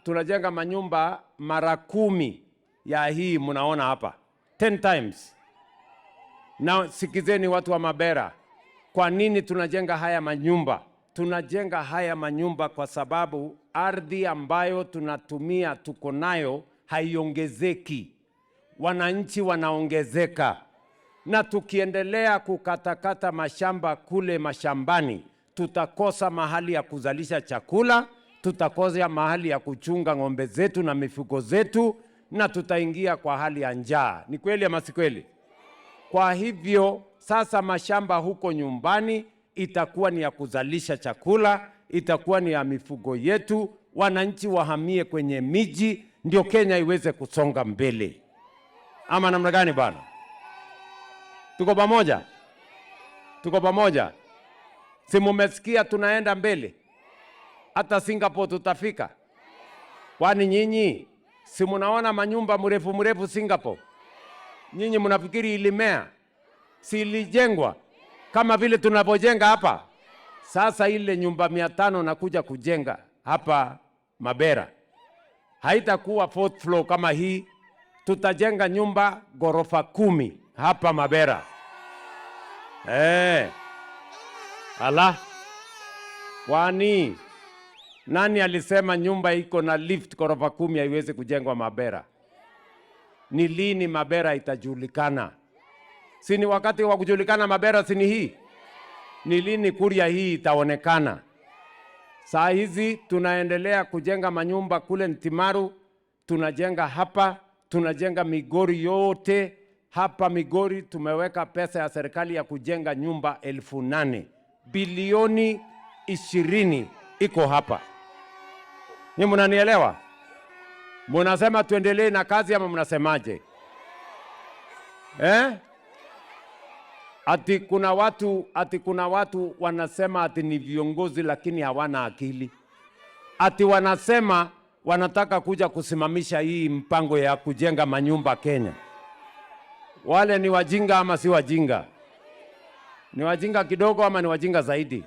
tunajenga manyumba mara 10 ya hii mnaona hapa, 10 times. Na sikizeni watu wa Mabera, kwa nini tunajenga haya manyumba? Tunajenga haya manyumba kwa sababu ardhi ambayo tunatumia tuko nayo haiongezeki, wananchi wanaongezeka, na tukiendelea kukatakata mashamba kule mashambani, tutakosa mahali ya kuzalisha chakula, tutakosa mahali ya kuchunga ng'ombe zetu na mifugo zetu, na tutaingia kwa hali ya njaa. Ni kweli ama si kweli? Kwa hivyo sasa mashamba huko nyumbani itakuwa ni ya kuzalisha chakula, itakuwa ni ya mifugo yetu, wananchi wahamie kwenye miji, ndio Kenya iweze kusonga mbele. Ama namna gani bana? Tuko pamoja? Tuko pamoja? Si mumesikia tunaenda mbele? Hata Singapore tutafika. Kwani nyinyi si munaona manyumba mrefu mrefu Singapore? Nyinyi mnafikiri ilimea? Si ilijengwa kama vile tunapojenga hapa? Sasa ile nyumba 500 nakuja kujenga hapa Mabera haitakuwa 4th floor kama hii, tutajenga nyumba ghorofa 10 hapa Mabera. Ala, kwani nani alisema nyumba iko na lift ghorofa 10 haiwezi kujengwa Mabera? Ni lini Mabera itajulikana? Si ni wakati wa kujulikana Mabera, si ni hii? Ni lini Kuria hii itaonekana? Saa hizi tunaendelea kujenga manyumba kule Ntimaru, tunajenga hapa, tunajenga Migori yote. Hapa Migori tumeweka pesa ya serikali ya kujenga nyumba 8,000. Bilioni 20 iko hapa. Ni mnanielewa? Mnasema tuendelee na kazi ama mnasemaje? Ati kuna watu wanasema ati ni viongozi lakini hawana akili. Ati wanasema wanataka kuja kusimamisha hii mpango ya kujenga manyumba Kenya. Wale ni wajinga ama si wajinga? Ni wajinga kidogo ama ni wajinga zaidi?